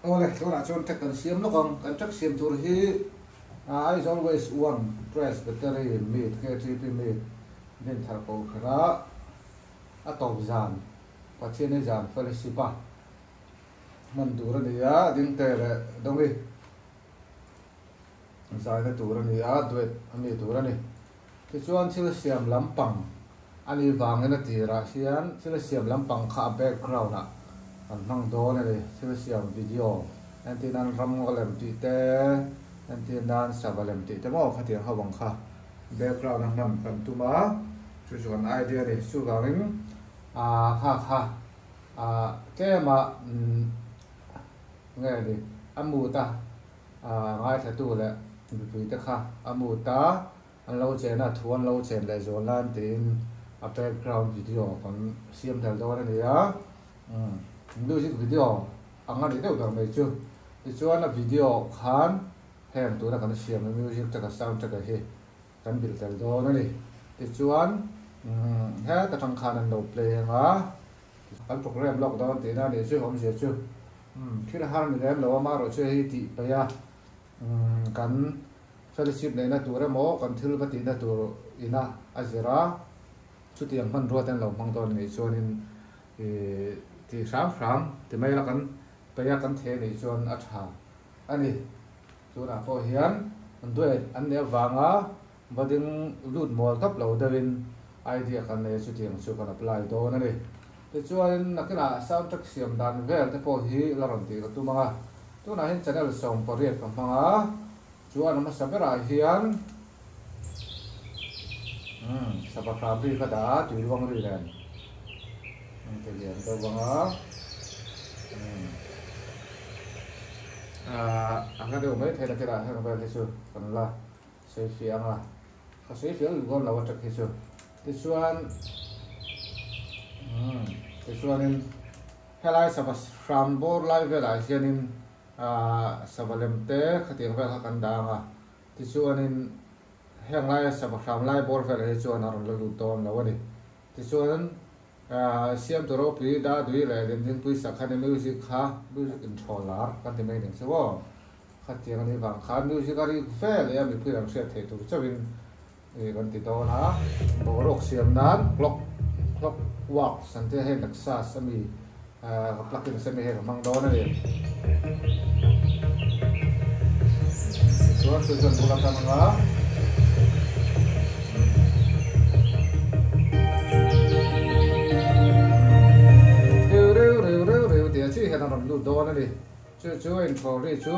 Ole, so na chon tek kan siam lo kong kan tak siam tur hi I always want press battery meat KTP meat nên thar ko khara a to zan pathian e zan felisipa man dur ni ya ding te le dong ri zai na tur ni ya duet ami tur ni ti chuan thil siam lampang ani wang na tira hian thil siam lampang kha background a an mang do ne le thil siam video antinan ram ngolem ti te antinan sabalem ti te mo khatia hawang kha background ang nam kan tuma chu chuan idea ni chu gawing kha ke ma nghe đi amu ta ngay thật tu lệ vì tất cả amu ta anh lâu chén là thuần lâu chén lại rồi lan tin background video còn xem theo đó này á music video anh ấy đâu được mấy chứ thì cho là video khan hem tu là cái xem music tất cả sound tất cả hết cái biểu theo đó này thì cho hết tất cả khan anh đâu play mà cái program lockdown thì nó để chứ không sẽ chứ khi là hàng người em lâu mà rồi chơi thì bây giờ cần fellowship này là tuổi mỏ cần thil cái tiền là tuổi ina azera chút tiền phân ruột tên lâu mang toàn này cho nên thì sáng thì mấy là cần bây giờ cần thế này cho anh ha anh đi chỗ nào có hiền anh đuổi anh để vàng á và đừng lút mồi tóc lâu đây idea cần này chút tiền cho cần apply đó này thì cho nên là cái là sao chắc xiêm đàn về thì có hi là làm gì cái tu mà tu này hiện channel song có riết còn phong á chú anh mà sắp ra hiền sắp ra đi cái đã tùy vong đi lên thì liền tôi vong á anh cái điều mấy thế là cái là hay là cái sự còn là xây phía mà cái xây phía luôn là vật cái sự thì cho anh thì cho nên helai sắp from bor lai về lại cho nên sắp làm té khát tiếng về khát ăn đàng thì cho nên hiện lai sắp from lai bor về lại cho nó là lụt tôm là vậy thì cho nên xem tụi nó bị đã đuổi lại đến những buổi sáng khát music khá music controller cái gì mấy những số khát tiếng này vàng khát music cái gì về lại em bị làm sẽ thấy tụi cho nên còn thì đó là bộ rock xem nán clock work santai hay naksa sami plugin sami hay mang đó này so tujuan bulan tanah reu dia sih hay làm lụt đó này chú intro đi chú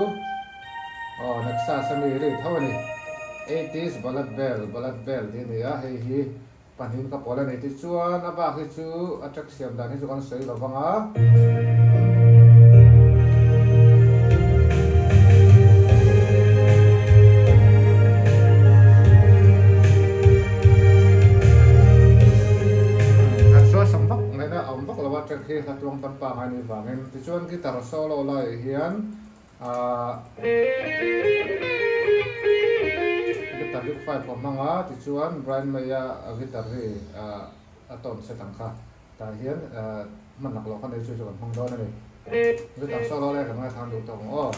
naksa sami đi thôi này 80s ballad bell đi này hay hi panin ka pola nei ti chuan aba khi chu atrak siam dan hi chu kan sei lawanga so sambak nei na ambak lawa atrak hi hatuang pan pa ngani wangin ti chuan guitar solo lai hian guitar rik five pamanga ti chuan Brian Maya guitar ri aton setang kha ta hian man nak lo khan ei chu chu kan hong do na ni guitar solo le kan ngai thang du tong o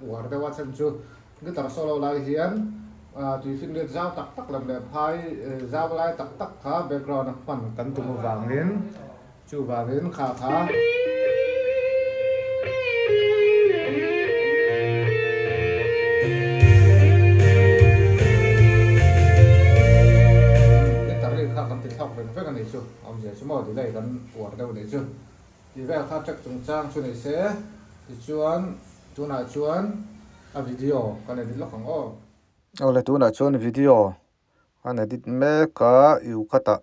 warda watcham chu guitar solo lai hian tùy finger zau tak lam le phai zau lai tak kha background pan kan tu wangin chu wangin kha guitar ri kha kan ti thok ben ve kan ni chu om je chu mo di lai kan warda ni chu ti ve kha chak chung chang chu ni se ti chuan tu na chuan a video kan edit lo khang o le tu na chuan video an edit me ka yu khata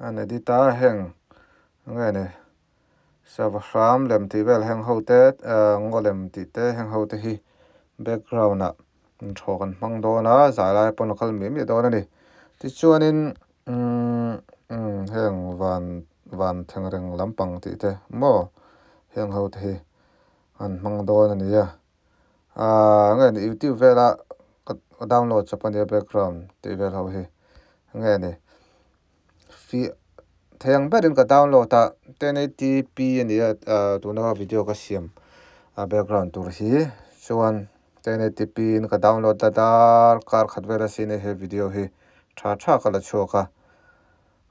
an edit ta heng nge ne savram lem ti vel heng ho te ngolem ti te heng ho te hi background na tho kan mang do na za lai pon khal mi do na ni ti chuan in heng van thengreng lampang ti te mo heng ho the an mang don ani ya nge ni youtube vela ka download chapani background ti vel ho hi nge ni fi theng berin ka download ta 1080p ani ya tuna video ka siam background tur hi chuan 1080p in ka download ta dar kar khat vela sine he video hi tha kala chuka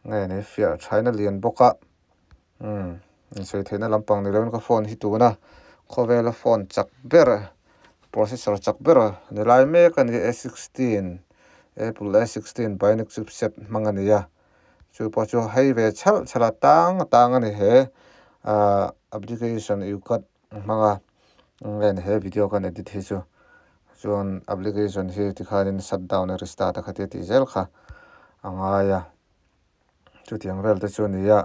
nge ni fia china lian boka soi thena lampang ni lon ka phone hi tuna khowela phone chak ber processor chak ber ni lai me kan A16 Apple A16 bionic chipset mangani ya chu po chu highway chala tang ani he application you cut manga ngen he video kan edit hi chu chuan application hi tikhanin shutdown restart khate ti zel kha anga ya chu tiang vel te chu ni ya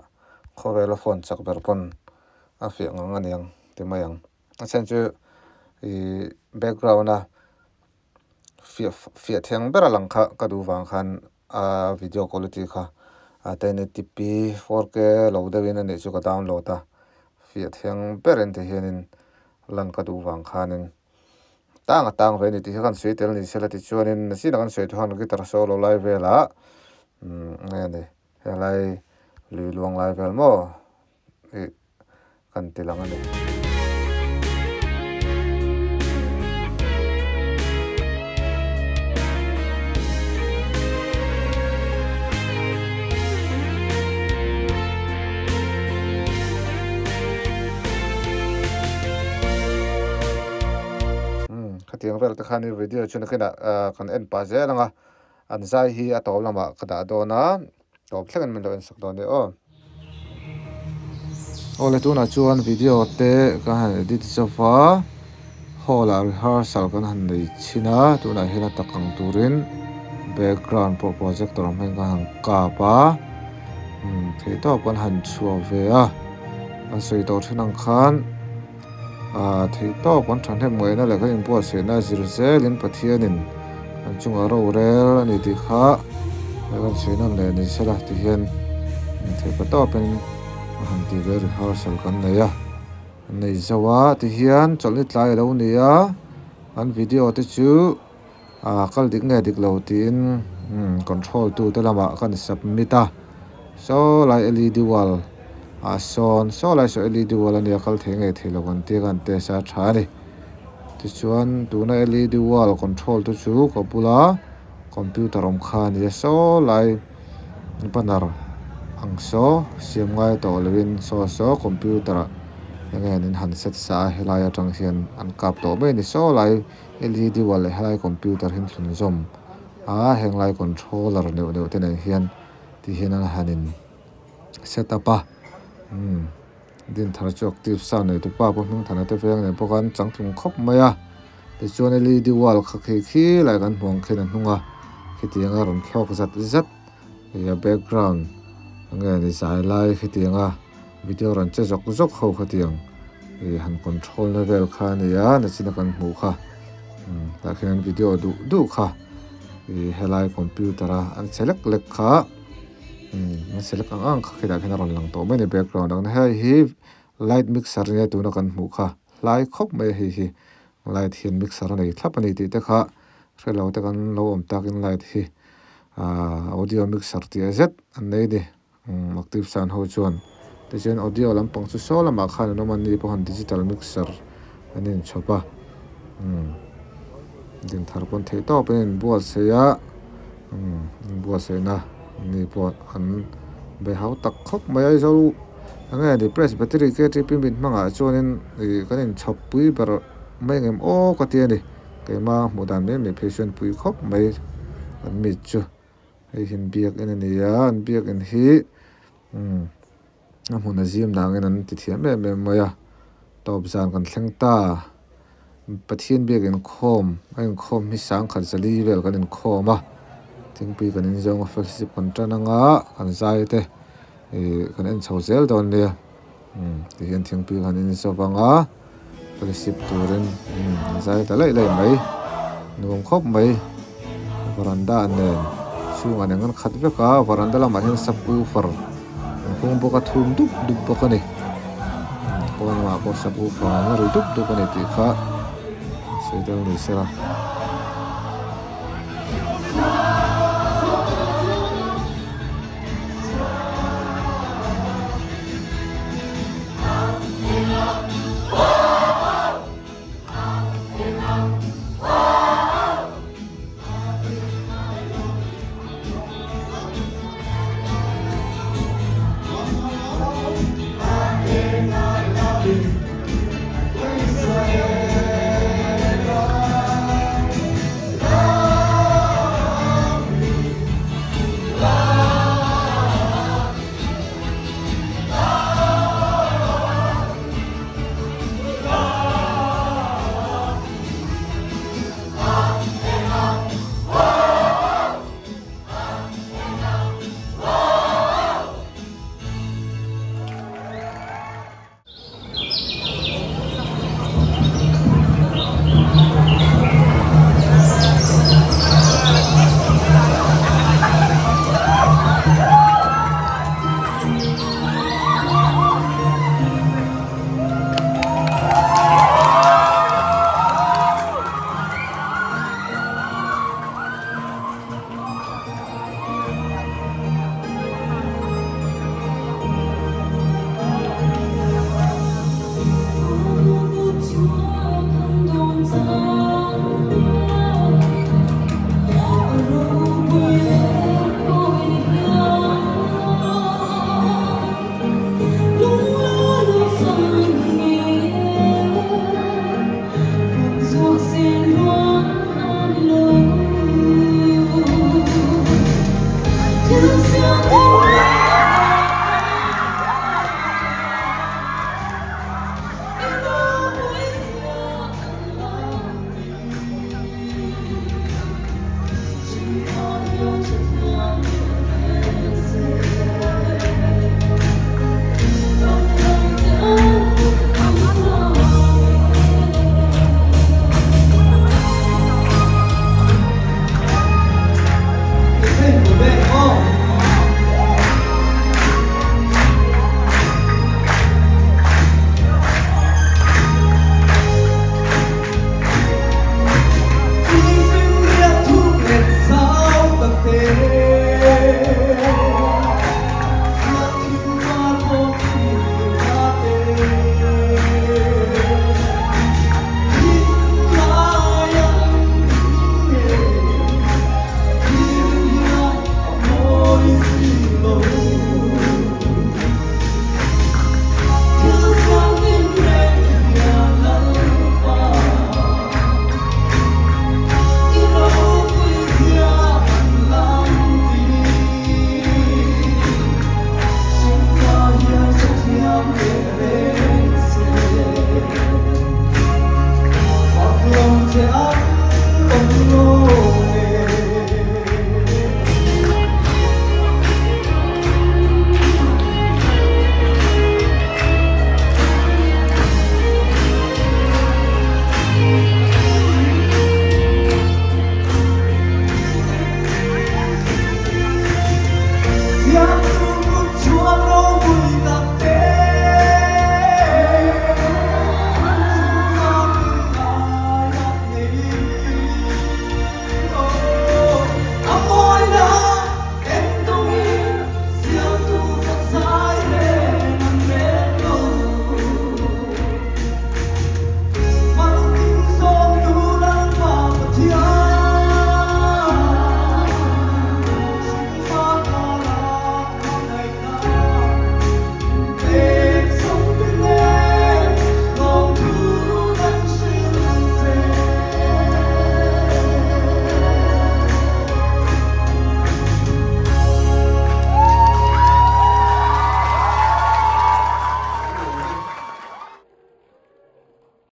khowela phone chak ber pon a fi ngang aniang te mayang a chen chu i background a fi theng ber lang kha ka du wang khan video quality kha 1080p 4K lo dewin ani chu ka download a fi theng ber en te hianin lang ka du wang khanin tang ve ni ti kan sei tel ni sela ti chuanin si na kan sei thu han guitar solo live vela nge ni helai lui luang lai vel mo kan tilang ani khatiang vel ta khani video chuna khina kan en pa je langa an zai hi a to lama kada dona top thlekan min lo en sak don de ole tuna chuan video te ka han edit sofa hola rehearsal kan han nei china tuna hila takang turin background projector men ka han ka pa thei to kan han chuwa ve an sei to thinang khan thei to kan than he moina la ka impo se na zirzelin pathianin an chunga ro rel ani ti kha kan seinan le ni sela ti hian thei pa to pen han ti ver rehearsal kan nei a nei zawa ti hian cholni tlai lo ni a an video te chu kal dik nge dik lo tin control tu te lama kan submit a so lai LED wall son so lai so LED wall ani kal thenge thilo kan ti kan te sa thani ti chuan tuna LED wall control tu chu ko pula computer om khan ya so lai panar angso siam ngai to lewin so computer ngen in handset sa helai atang hian an kap to me ni so lai LED wall helai computer hin thun zom heng lai controller ne te nei hian ti hian an hanin setup a din thar chu active sound nei tu pa po hming thana te veng nei pokan changthum khop maya ti chuan LED wall kha khi lai kan hmong khen an hnunga khitianga ron thlok zat ya background nge ni sai lai khitianga video ran che jok ho khatiang han control level kha ni ya na china kan hmu kha ta khen video du kha helai computer an select lek kha select ang kha khida khen ron lang to me ni background ang hi light mixer ne tu na kan hmu kha lai khop me hi light hian mixer nei thlapani ti te kha relo te kan lo om takin light hi audio mixer ti azet an nei ni active sound ho chuan te chen audio lampang chu so lama khan no man ni po han digital mixer anin chopa din thar pon thei to pen bual se ya bual se na ni po an be hau tak khop mai ai zo anga di press battery ke tri pin bin manga chuanin kanin chhop pui ber mai ngem o ka ti ani keima modan me fashion pui khop mai an mi chu ei hin biak en ani ya an biak en hi amuna ziam nangin an ti thiam me maya top zan kan thleng ta pathian biak en khom hi sang khat zali vel kan in khoma thingpi kan in zong fellowship kan tananga kan zai te kan en chhozel don le ti hian thingpi kan in sawanga fellowship turin zai ta lai mai nuam khop mai varanda nen chu ngan khat veka varanda lama hian subwoofer kung boka thum dup dup boka ni pon ma ko sabu fa na ri dup dup ni ti kha sei dal ni sera